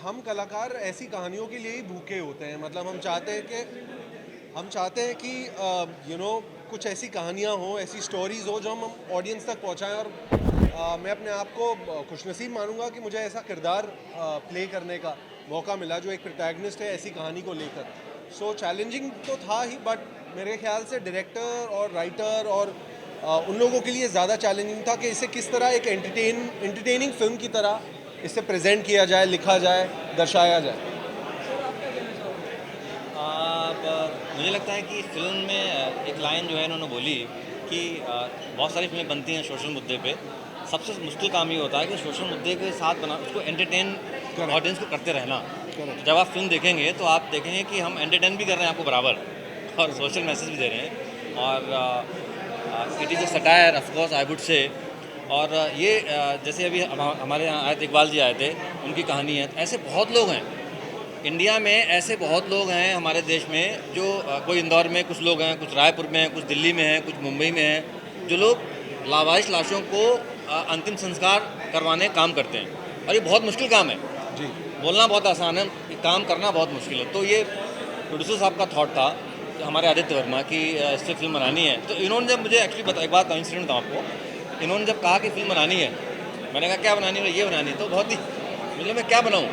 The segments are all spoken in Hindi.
हम कलाकार ऐसी कहानियों के लिए ही भूखे होते हैं। मतलब हम चाहते हैं कि कुछ ऐसी कहानियाँ हों, ऐसी स्टोरीज़ हो जो हम ऑडियंस तक पहुँचाएं। और मैं अपने आप को खुशनसीब मानूंगा कि मुझे ऐसा किरदार प्ले करने का मौका मिला जो एक प्रोटैगनिस्ट है ऐसी कहानी को लेकर। सो चैलेंजिंग तो था ही, बट मेरे ख्याल से डायरेक्टर और राइटर और उन लोगों के लिए ज़्यादा चैलेंजिंग था कि इसे किस तरह एक एंटरटेनिंग फिल्म की तरह इसे प्रेजेंट किया जाए, लिखा जाए, दर्शाया जाए। मुझे लगता है कि फिल्म में एक लाइन जो है इन्होंने बोली कि बहुत सारी फिल्में बनती हैं सोशल मुद्दे पे। सबसे मुश्किल काम ये होता है कि सोशल मुद्दे के साथ बना उसको एंटरटेन ऑडियंस को करते रहना। जब आप फिल्म देखेंगे तो आप देखेंगे कि हम एंटरटेन भी कर रहे हैं आपको बराबर और सोशल मैसेज भी दे रहे हैं। और it is a satire of course I would say. और ये जैसे अभी हमारे यहाँ आए थे, इकबाल जी आए थे, उनकी कहानी है। ऐसे बहुत लोग हैं इंडिया में, ऐसे बहुत लोग हैं हमारे देश में जो कोई इंदौर में कुछ लोग हैं, कुछ रायपुर में हैं, कुछ दिल्ली में हैं, कुछ मुंबई में हैं, जो लोग लावारिस लाशों को अंतिम संस्कार करवाने काम करते हैं। और ये बहुत मुश्किल काम है। जी। बोलना बहुत आसान है, काम करना बहुत मुश्किल है। तो ये प्रोड्यूसर साहब का थॉट था हमारे आदित्य वर्मा की इससे फिल्म बनानी है। तो इन्होंने जब मुझे एक्चुअली एक बात इंसिडेंट बताऊँ आपको, इन्होंने जब कहा कि फिल्म बनानी है, मैंने कहा क्या बनानी है? ये बनानी है। तो बहुत ही मतलब मैं क्या बनाऊँ?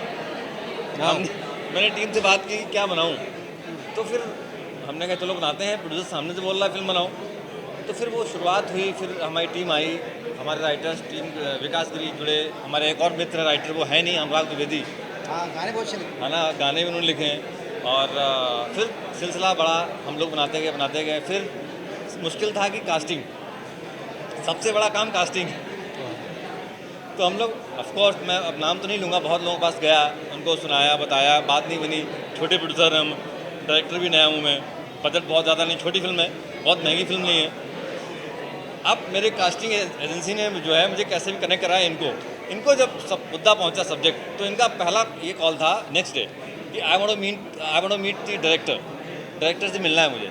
मैंने टीम से बात की क्या बनाऊं, तो फिर हमने कहा चलो बनाते हैं। प्रोड्यूसर सामने से बोल रहा है फिल्म बनाओ, तो फिर वो शुरुआत हुई। फिर हमारी टीम आई, हमारे राइटर्स टीम, विकास गिरी जुड़े, हमारे एक और मित्र राइटर वो है नहीं, अनुराग द्विवेदी। गाने बहुत चले है ना, गाने भी उन्होंने लिखे हैं। और फिर सिलसिला बड़ा, हम लोग बनाते गए। फिर मुश्किल था कि कास्टिंग, सबसे बड़ा काम कास्टिंग। तो हम लोग ऑफकोर्स, मैं अब नाम तो नहीं लूँगा, बहुत लोगों के पास गया, उनको सुनाया, बताया, बात नहीं बनी। छोटे प्रोड्यूसर हम, डायरेक्टर भी नया हूँ मैं, बजट बहुत ज़्यादा नहीं, छोटी फिल्म है, बहुत महंगी फिल्म नहीं है। अब मेरे कास्टिंग एजेंसी ने जो है मुझे कैसे भी कनेक्ट कराया इनको जब सब मुद्दा पहुँचा सब्जेक्ट, तो इनका पहला ये कॉल था नेक्स्ट डे कि I want to meet the director से मिलना है मुझे।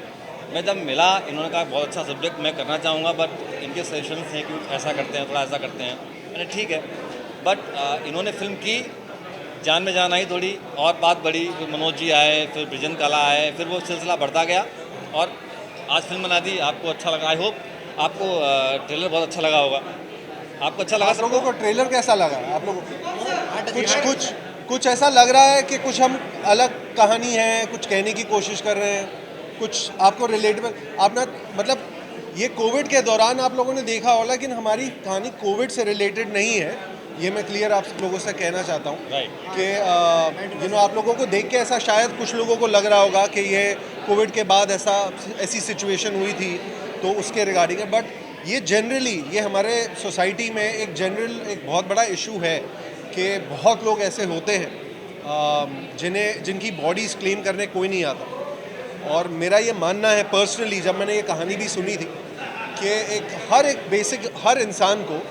मैं जब मिला, इन्होंने कहा बहुत अच्छा सब्जेक्ट, मैं करना चाहूँगा, बट इनके सजेशंस हैं कि ऐसा करते हैं, थोड़ा ऐसा करते हैं। मैंने ठीक है। बट इन्होंने फिल्म की, जान में जान आई थोड़ी, और बात बढ़ी। फिर मनोज जी आए, फिर ब्रिजन कला आए, फिर वो सिलसिला बढ़ता गया और आज फिल्म बना दी। आपको अच्छा लगा, आई होप आपको ट्रेलर बहुत अच्छा लगा होगा। आपको अच्छा लगा? आप लोगों को ट्रेलर कैसा लगा? आप लोगों को कुछ हाँ, कुछ कुछ ऐसा लग रहा है कि कुछ हम अलग कहानी है, कुछ कहने की कोशिश कर रहे हैं, कुछ आपको रिलेटेबल? आप ना, मतलब ये कोविड के दौरान आप लोगों ने देखा होगा, लेकिन हमारी कहानी कोविड से रिलेटेड नहीं है। ये मैं क्लियर आप लोगों से कहना चाहता हूँ राइट। कि आप लोगों को देख के ऐसा शायद कुछ लोगों को लग रहा होगा कि ये कोविड के बाद ऐसी सिचुएशन हुई थी तो उसके रिगार्डिंग है। बट ये जनरली, ये हमारे सोसाइटी में एक बहुत बड़ा इशू है कि बहुत लोग ऐसे होते हैं जिनकी बॉडीज़ क्लेम करने कोई नहीं आता। और मेरा ये मानना है पर्सनली, जब मैंने ये कहानी भी सुनी थी, कि हर इंसान को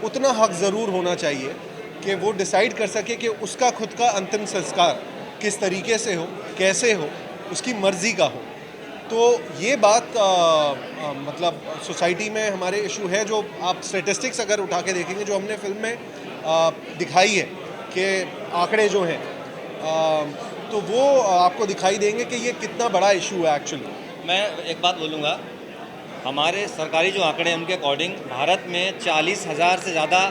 उतना हक ज़रूर होना चाहिए कि वो डिसाइड कर सके कि उसका खुद का अंतिम संस्कार किस तरीके से हो, कैसे हो, उसकी मर्ज़ी का हो। तो ये बात मतलब सोसाइटी में हमारे इशू है। जो आप स्टेटिस्टिक्स अगर उठा के देखेंगे जो हमने फिल्म में दिखाई है कि आंकड़े जो हैं, तो वो आपको दिखाई देंगे कि ये कितना बड़ा इशू है एक्चुअली। मैं एक बात बोलूँगा, हमारे सरकारी जो आंकड़े हैं उनके अकॉर्डिंग भारत में 40,000 से ज़्यादा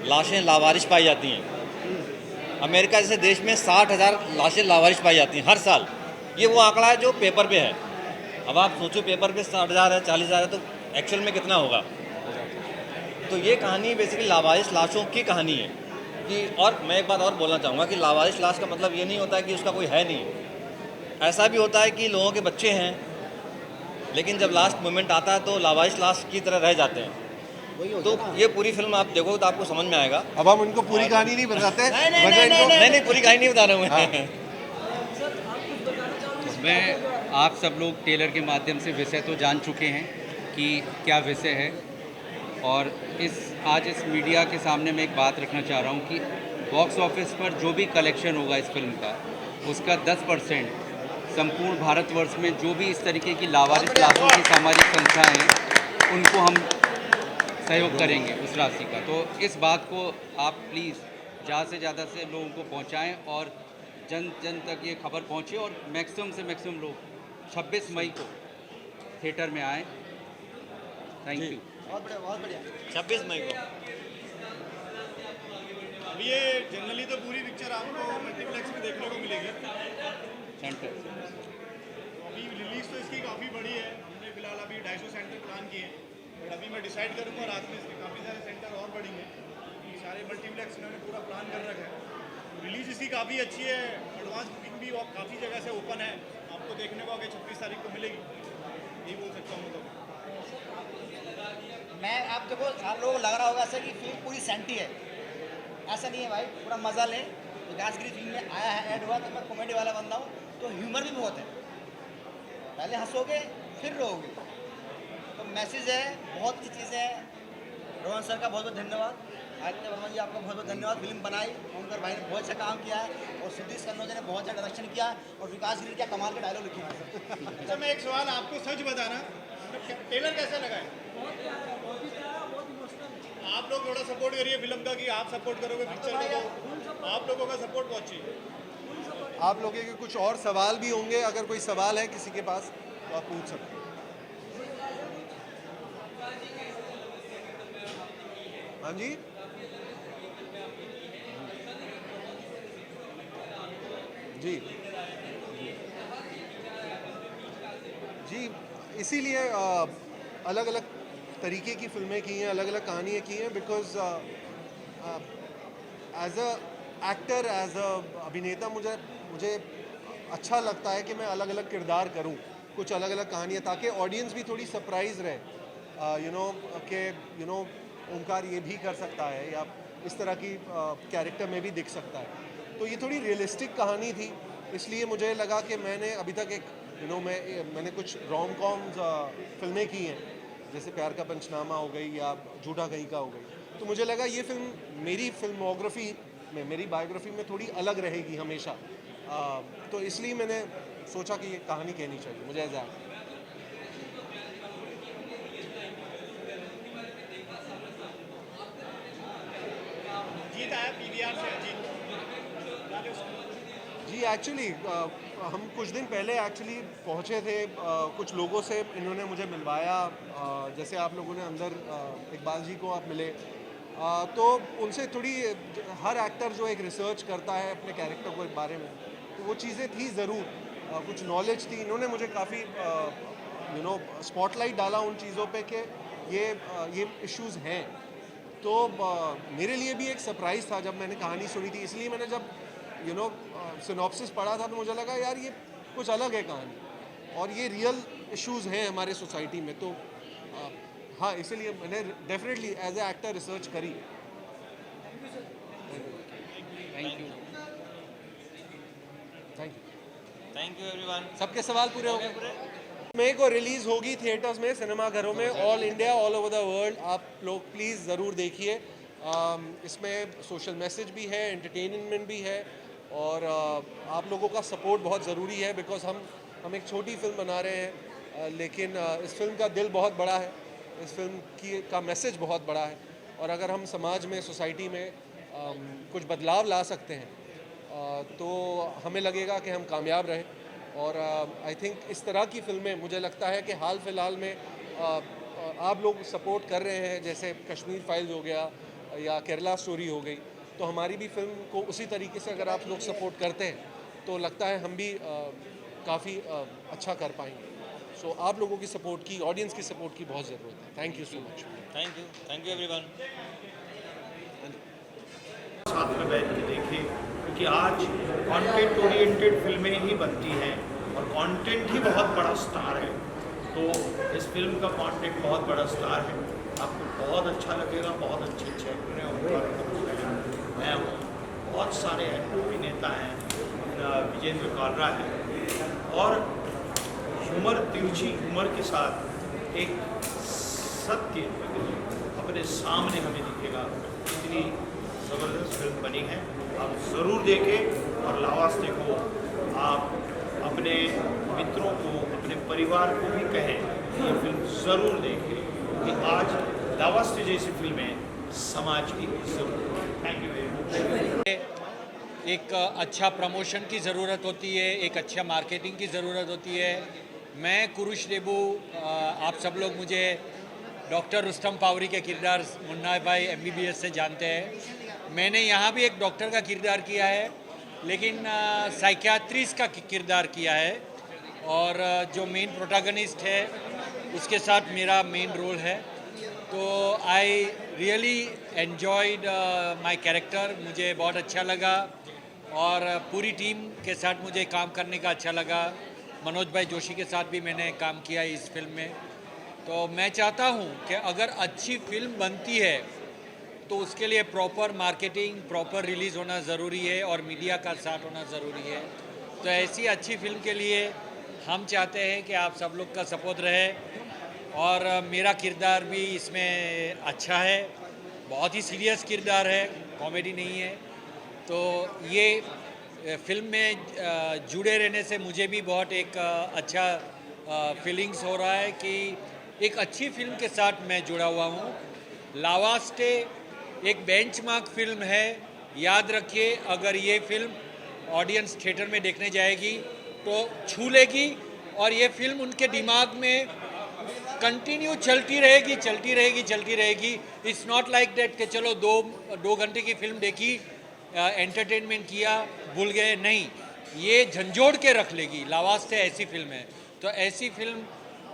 लाशें लावारिश पाई जाती हैं। अमेरिका जैसे देश में 60,000 लाशें लावारिश पाई जाती हैं हर साल। ये वो आंकड़ा है जो पेपर पे है। अब आप सोचो, पेपर पे 60,000 है, 40,000 है, तो एक्चुअल में कितना होगा? तो ये कहानी बेसिकली लावारिस लाशों की कहानी है कि। और मैं एक बात और बोलना चाहूँगा कि लावारिस लाश का मतलब ये नहीं होता कि उसका कोई है नहीं। ऐसा भी होता है कि लोगों के बच्चे हैं, लेकिन जब लास्ट मोमेंट आता है तो लावारिस लाश की तरह रह जाते हैं। वही हो तो गया ना। ये पूरी फिल्म आप देखो तो आपको समझ में आएगा। अब हम उनको पूरी कहानी नहीं बताते, वजह इनको नहीं, पूरी कहानी नहीं बता रहा हूँ मैं। हाँ। मैं आप सब लोग ट्रेलर के माध्यम से विषय तो जान चुके हैं कि क्या विषय है। और आज इस मीडिया के सामने मैं एक बात रखना चाह रहा हूँ कि बॉक्स ऑफिस पर जो भी कलेक्शन होगा इस फिल्म का, उसका 10% संपूर्ण भारतवर्ष में जो भी इस तरीके की लावारिस लाशों की सामाजिक संस्थाएं हैं उनको हम सहयोग करेंगे उस राशि का। तो इस बात को आप प्लीज़ ज़्यादा से लोगों को पहुंचाएं और जन जन तक ये खबर पहुंचे और मैक्सिमम से मैक्सिमम लोग 26 मई को थिएटर में आए। Thank you. बहुत बढ़िया, बहुत बढ़िया। 26 मई को। अभी ये जनरली तो पूरी पिक्चर आपको मल्टीप्लेक्स में देखने को मिलेगी। सेंटर अभी रिलीज तो इसकी काफ़ी बड़ी है। हमने फिलहाल अभी 250 सेंटर प्लान किए हैं, बट अभी मैं डिसाइड करूँगा रात में इसके काफ़ी सारे सेंटर और बढ़ेंगे। सारे मल्टीप्लेक्स इन्होंने पूरा प्लान कर रखा है। रिलीज इसकी काफ़ी अच्छी है, एडवांस बुकिंग भी काफ़ी जगह से ओपन है। आपको देखने को आगे 26 तारीख को मिलेगी, यही बोल सकता हूँ। तो मैं आप देखो, आप लोगों को लग रहा होगा ऐसा कि फिल्म पूरी सेंटी है, ऐसा नहीं है भाई। पूरा मज़ा लें। विकासगिरी फिल्म में आया है, ऐड हुआ तो मैं कॉमेडी वाला बंदा हूँ, तो ह्यूमर भी बहुत है। पहले हंसोगे फिर रोओगे, तो मैसेज है, बहुत अच्छी चीज़ें हैं। रोहन सर का बहुत बहुत धन्यवाद। आदित्य वर्मा जी आपका बहुत बहुत धन्यवाद। फिल्म बनाई, ओमकार भाई ने बहुत अच्छा काम किया है, और सुधीर कन्नौजे ने बहुत अच्छा डायरेक्शन किया, और विकासगिरी क्या कमाल के डायलॉग लिखे हैं। अच्छा, मैं एक सवाल आपको सच बताना, ट्रेलर कैसा लगा है? आप लोग थोड़ा सपोर्ट करिए फिल्म का, कि आप सपोर्ट करोगे पिक्चर को। आप लोगों का सपोर्ट बहुत चाहिए। आप लोगों के कुछ और सवाल भी होंगे, अगर कोई सवाल है किसी के पास तो आप पूछ सकते हैं। हाँ जी, जी जी, इसीलिए अलग अलग तरीके की फिल्में की हैं, अलग अलग कहानियाँ की हैं, because as a actor, as a अभिनेता मुझे अच्छा लगता है कि मैं अलग अलग किरदार करूं, कुछ अलग अलग कहानियाँ, ताकि ऑडियंस भी थोड़ी सरप्राइज रहे। यू नो ओमकार ये भी कर सकता है, या इस तरह की कैरेक्टर में भी दिख सकता है। तो ये थोड़ी रियलिस्टिक कहानी थी, इसलिए मुझे लगा कि मैंने अभी तक एक मैंने कुछ रोम कॉम्स फिल्में की हैं, जैसे प्यार का पंचनामा हो गई या झूठा कहीं का हो गई। तो मुझे लगा ये फिल्म मेरी फिल्मोग्राफी में, मेरी बायोग्राफी में थोड़ी अलग रहेगी हमेशा। तो इसलिए मैंने सोचा कि ये कहानी कहनी चाहिए मुझे एज एक्टर। जीत आया पीवीआर से, जीत। जी, एक्चुअली हम कुछ दिन पहले एक्चुअली पहुँचे थे, कुछ लोगों से इन्होंने मुझे मिलवाया। जैसे आप लोगों ने अंदर इकबाल जी को आप मिले, तो उनसे थोड़ी, हर एक्टर जो एक रिसर्च करता है अपने कैरेक्टर के बारे में, तो वो चीज़ें थी ज़रूर, कुछ नॉलेज थी। इन्होंने मुझे काफ़ी स्पॉटलाइट डाला उन चीज़ों पे कि ये इश्यूज़ हैं। तो मेरे लिए भी एक सरप्राइज़ था जब मैंने कहानी सुनी थी, इसलिए मैंने जब सिनॉप्सिस पढ़ा था तो मुझे लगा यार ये कुछ अलग है कहानी, और ये रियल इश्यूज़ हैं हमारे सोसाइटी में। तो हाँ, इसलिए मैंने definitely as a actor research करी। Thank you. Thank you everyone. सबके सवाल पूरे हो गए। मई को रिलीज़ होगी थिएटर्स में, सिनेमाघरों में, all India, all over the world. आप लोग प्लीज़ ज़रूर देखिए। इसमें सोशल मैसेज भी है, एंटरटेनमेंट भी है, और आप लोगों का सपोर्ट बहुत ज़रूरी है, बिकॉज हम एक छोटी फिल्म बना रहे हैं, लेकिन इस फिल्म का दिल बहुत बड़ा है, इस फिल्म का मैसेज बहुत बड़ा है, और अगर हम समाज में, सोसाइटी में कुछ बदलाव ला सकते हैं तो हमें लगेगा कि हम कामयाब रहे। और आई थिंक इस तरह की फिल्में, मुझे लगता है कि हाल फिलहाल में आप लोग सपोर्ट कर रहे हैं, जैसे कश्मीर फाइल्स हो गया या केरला स्टोरी हो गई, तो हमारी भी फिल्म को उसी तरीके से अगर आप लोग सपोर्ट करते हैं तो लगता है हम भी काफ़ी अच्छा कर पाएंगे। सो आप लोगों की सपोर्ट की, ऑडियंस की सपोर्ट की बहुत ज़रूरत है। Thank you so much. Thank you everyone. साथ में बैठ के देखें, क्योंकि आज कंटेंट ओरिएंटेड फिल्में ही बनती हैं, और कंटेंट ही बहुत बड़ा स्टार है। तो इस फिल्म का कंटेंट बहुत बड़ा स्टार है, आपको बहुत अच्छा लगेगा। बहुत अच्छे अच्छे एक्टर हैं, मैं हूँ, बहुत सारे अभिनेता हैं, विजेंद्र कालरा है, और ह्यूमर, तिरछी ह्यूमर के साथ एक सत्य अपने सामने हमें दिखेगा। इतनी ज़बरदस्त फिल्म बनी है, आप ज़रूर देखें। और लावास्ते को आप अपने मित्रों को, अपने परिवार को भी कहें कि ये फिल्म ज़रूर देखें, कि आज लावास्ते जैसी फिल्में समाज की ज़रूरत है। Thank you very much. एक अच्छा प्रमोशन की ज़रूरत होती है, एक अच्छा मार्केटिंग की ज़रूरत होती है। मैं कुरुश रेबू, आप सब लोग मुझे डॉक्टर रुस्तम पावरी के किरदार मुन्ना भाई MBBS से जानते हैं। मैंने यहाँ भी एक डॉक्टर का किरदार किया है, लेकिन साइकियाट्रिस्ट का किरदार किया है, और जो मेन प्रोटैगनिस्ट है उसके साथ मेरा मेन रोल है। तो I really enjoyed my character, मुझे बहुत अच्छा लगा, और पूरी टीम के साथ मुझे काम करने का अच्छा लगा। मनोज भाई जोशी के साथ भी मैंने काम किया इस फिल्म में। तो मैं चाहता हूँ कि अगर अच्छी फिल्म बनती है तो उसके लिए प्रॉपर मार्केटिंग, प्रॉपर रिलीज़ होना ज़रूरी है, और मीडिया का साथ होना ज़रूरी है। तो ऐसी अच्छी फिल्म के लिए हम चाहते हैं कि आप सब लोग का सपोर्ट रहे, और मेरा किरदार भी इसमें अच्छा है, बहुत ही सीरियस किरदार है, कॉमेडी नहीं है। तो ये फिल्म में जुड़े रहने से मुझे भी बहुत एक अच्छा फीलिंग्स हो रहा है कि एक अच्छी फिल्म के साथ मैं जुड़ा हुआ हूँ। लावास्टे एक बेंचमार्क फिल्म है, याद रखिए, अगर ये फिल्म ऑडियंस थिएटर में देखने जाएगी तो छू लेगी, और ये फिल्म उनके दिमाग में कंटिन्यू चलती रहेगी, चलती रहेगी, चलती रहेगी। इट्स नॉट लाइक दैट कि चलो दो घंटे की फिल्म देखी, एंटरटेनमेंट किया, भूल गए, नहीं, ये झंझोड़ के रख लेगी। लावास्ते ऐसी फिल्म है, तो ऐसी फिल्म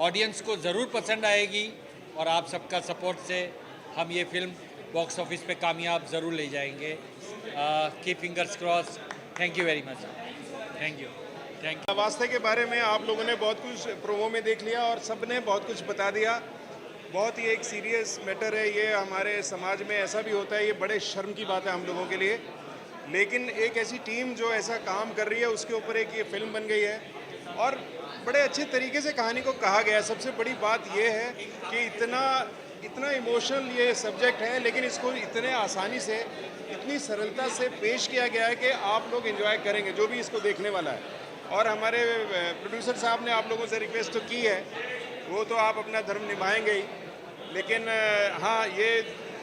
ऑडियंस को ज़रूर पसंद आएगी, और आप सबका सपोर्ट से हम ये फिल्म बॉक्स ऑफिस पे कामयाब ज़रूर ले जाएंगे। Keep fingers cross. Thank you very much. Thank you. वास्ते के बारे में आप लोगों ने बहुत कुछ प्रोमो में देख लिया और सब ने बहुत कुछ बता दिया। बहुत ही एक सीरियस मैटर है ये, हमारे समाज में ऐसा भी होता है, ये बड़े शर्म की बात है हम लोगों के लिए, लेकिन एक ऐसी टीम जो ऐसा काम कर रही है उसके ऊपर एक ये फिल्म बन गई है, और बड़े अच्छे तरीके से कहानी को कहा गया है। सबसे बड़ी बात ये है कि इतना इमोशनल ये सब्जेक्ट है, लेकिन इसको इतने आसानी से, इतनी सरलता से पेश किया गया है कि आप लोग एंजॉय करेंगे जो भी इसको देखने वाला है। और हमारे प्रोड्यूसर साहब ने आप लोगों से रिक्वेस्ट तो की है, वो तो आप अपना धर्म निभाएंगे ही, लेकिन हाँ, ये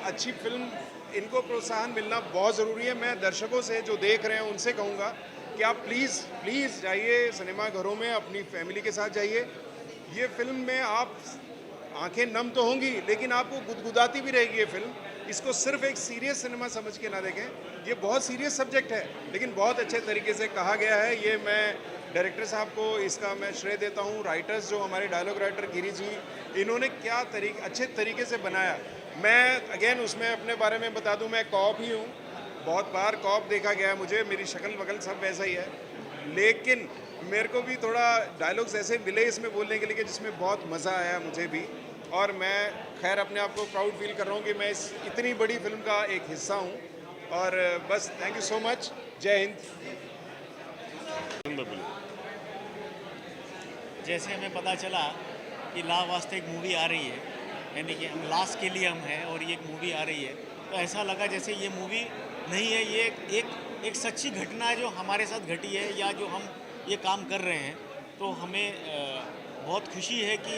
अच्छी फिल्म, इनको प्रोत्साहन मिलना बहुत ज़रूरी है। मैं दर्शकों से जो देख रहे हैं उनसे कहूँगा कि आप प्लीज़ जाइए सिनेमा घरों में, अपनी फैमिली के साथ जाइए। ये फिल्म में आप आंखें नम तो होंगी, लेकिन आपको गुदगुदाती भी रहेगी ये फिल्म। इसको सिर्फ एक सीरियस सिनेमा समझ के ना देखें, ये बहुत सीरियस सब्जेक्ट है, लेकिन बहुत अच्छे तरीके से कहा गया है। ये मैं डायरेक्टर साहब को इसका मैं श्रेय देता हूँ। राइटर्स जो हमारे डायलॉग राइटर गिरी जी, इन्होंने क्या अच्छे तरीके से बनाया। मैं अगेन उसमें अपने बारे में बता दूँ, मैं कॉप ही हूँ, बहुत बार कॉप देखा गया है मुझे, मेरी शक्ल वगल सब वैसा ही है, लेकिन मेरे को भी थोड़ा डायलॉग्स ऐसे मिले इसमें बोलने के लिए जिसमें बहुत मज़ा आया मुझे भी, और मैं खैर अपने आप को प्राउड फील कर रहा हूँ कि मैं इस इतनी बड़ी फिल्म का एक हिस्सा हूँ। और बस थैंक यू सो मच, जय हिंद। जैसे हमें पता चला कि ला वास्ते एक मूवी आ रही है, यानी कि हम लास्ट के लिए हम हैं और ये एक मूवी आ रही है, तो ऐसा लगा जैसे ये मूवी नहीं है, ये एक सच्ची घटना है जो हमारे साथ घटी है, या जो हम ये काम कर रहे हैं। तो हमें बहुत खुशी है कि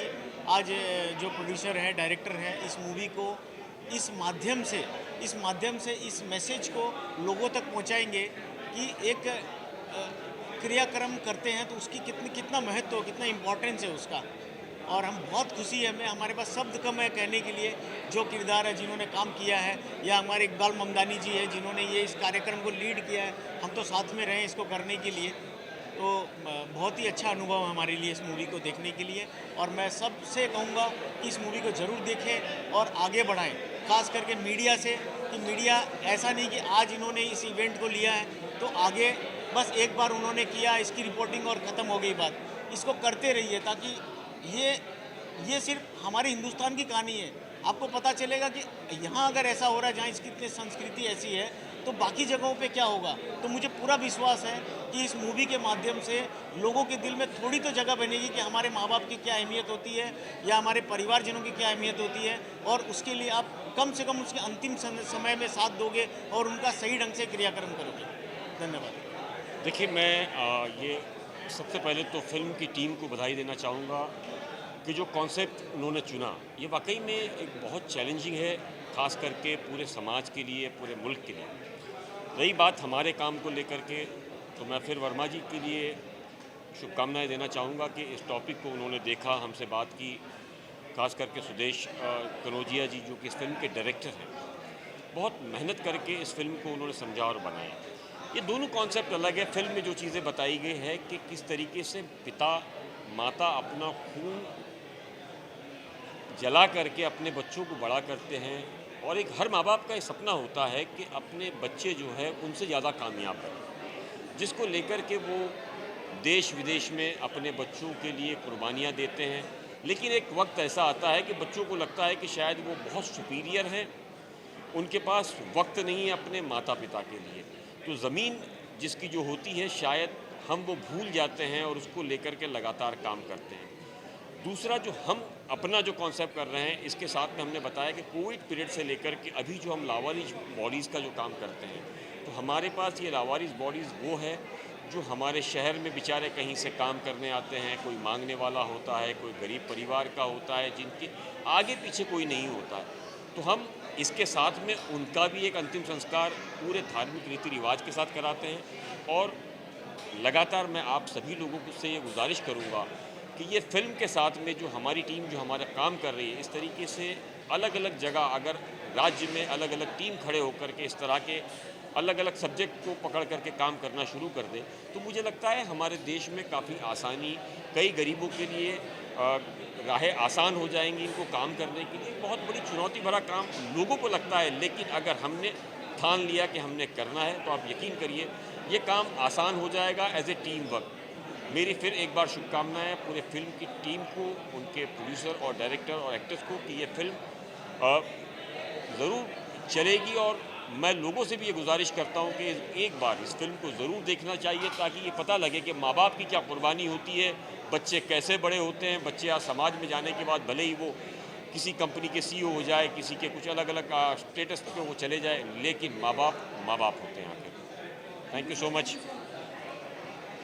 आज जो प्रोड्यूसर हैं, डायरेक्टर हैं, इस मूवी को इस माध्यम से इस मैसेज को लोगों तक पहुंचाएंगे कि एक क्रियाक्रम करते हैं तो उसकी कितना महत्व, कितना इम्पोर्टेंस है उसका। और हम बहुत खुशी है, हमारे पास शब्द कम है कहने के लिए जो किरदार है जिन्होंने काम किया है, या हमारे इकबाल ममदानी जी है जिन्होंने ये इस कार्यक्रम को लीड किया है, हम तो साथ में रहे इसको करने के लिए। तो बहुत ही अच्छा अनुभव हमारे लिए इस मूवी को देखने के लिए, और मैं सबसे कहूँगा कि इस मूवी को ज़रूर देखें और आगे बढ़ाएं, ख़ास करके मीडिया से, कि मीडिया ऐसा नहीं कि आज इन्होंने इस इवेंट को लिया है तो आगे बस एक बार उन्होंने किया इसकी रिपोर्टिंग और ख़त्म हो गई बात। इसको करते रहिए ताकि ये सिर्फ हमारे हिंदुस्तान की कहानी है। आपको पता चलेगा कि यहाँ अगर ऐसा हो रहा है, जहाँ इसकी संस्कृति ऐसी है, तो बाकी जगहों पे क्या होगा। तो मुझे पूरा विश्वास है कि इस मूवी के माध्यम से लोगों के दिल में थोड़ी तो जगह बनेगी कि हमारे माँ बाप की क्या अहमियत होती है, या हमारे परिवारजनों की क्या अहमियत होती है, और उसके लिए आप कम से कम उसके अंतिम समय में साथ दोगे और उनका सही ढंग से क्रियाक्रम करोगे। धन्यवाद। देखिए, मैं ये सबसे पहले तो फिल्म की टीम को बधाई देना चाहूँगा कि जो कॉन्सेप्ट उन्होंने चुना ये वाकई में एक बहुत चैलेंजिंग है, ख़ास करके पूरे समाज के लिए, पूरे मुल्क के लिए। रही बात हमारे काम को लेकर के, तो मैं फिर वर्मा जी के लिए शुभकामनाएं देना चाहूँगा कि इस टॉपिक को उन्होंने देखा, हमसे बात की, खास करके सुदेश कनौजिया जी जो कि इस फिल्म के डायरेक्टर हैं, बहुत मेहनत करके इस फिल्म को उन्होंने समझा और बनाया। ये दोनों कॉन्सेप्ट अलग है। फिल्म में जो चीज़ें बताई गई है कि किस तरीके से पिता माता अपना खून जला करके अपने बच्चों को बड़ा करते हैं, और एक हर माँ बाप का ये सपना होता है कि अपने बच्चे जो है उनसे ज़्यादा कामयाब बने, जिसको लेकर के वो देश विदेश में अपने बच्चों के लिए कुर्बानियाँ देते हैं। लेकिन एक वक्त ऐसा आता है कि बच्चों को लगता है कि शायद वो बहुत सुपीरियर हैं, उनके पास वक्त नहीं है अपने माता पिता के लिए, तो ज़मीन जिसकी जो होती है शायद हम वो भूल जाते हैं और उसको लेकर के लगातार काम करते हैं। दूसरा जो हम अपना जो कॉन्सेप्ट कर रहे हैं, इसके साथ में हमने बताया कि कोविड पीरियड से लेकर के अभी जो हम लावारिस बॉडीज़ का जो काम करते हैं, तो हमारे पास ये लावारिस बॉडीज़ वो है जो हमारे शहर में बेचारे कहीं से काम करने आते हैं, कोई मांगने वाला होता है, कोई गरीब परिवार का होता है, जिनके आगे पीछे कोई नहीं होता है, तो हम इसके साथ में उनका भी एक अंतिम संस्कार पूरे धार्मिक रीति रिवाज के साथ कराते हैं। और लगातार मैं आप सभी लोगों से ये गुजारिश करूँगा कि ये फिल्म के साथ में जो हमारी टीम जो हमारा काम कर रही है, इस तरीके से अलग अलग जगह अगर राज्य में अलग अलग टीम खड़े होकर के इस तरह के अलग अलग सब्जेक्ट को पकड़ करके काम करना शुरू कर दे, तो मुझे लगता है हमारे देश में काफ़ी आसानी, कई गरीबों के लिए राहें आसान हो जाएंगी इनको काम करने के लिए। बहुत बड़ी चुनौती भरा काम लोगों को लगता है, लेकिन अगर हमने ठान लिया कि हमने करना है तो आप यकीन करिए ये काम आसान हो जाएगा एज ए टीम वर्क। मेरी फिर एक बार शुभकामनाएं पूरे फिल्म की टीम को, उनके प्रोड्यूसर और डायरेक्टर और एक्टर्स को कि ये फिल्म ज़रूर चलेगी। और मैं लोगों से भी ये गुजारिश करता हूँ कि एक बार इस फिल्म को ज़रूर देखना चाहिए, ताकि ये पता लगे कि माँ बाप की क्या कुर्बानी होती है, बच्चे कैसे बड़े होते हैं। बच्चे आज समाज में जाने के बाद भले ही वो किसी कंपनी के CEO हो जाए, किसी के कुछ अलग अलग स्टेटस पे वो चले जाए, लेकिन माँ बाप होते हैं आखिर। Thank you so much.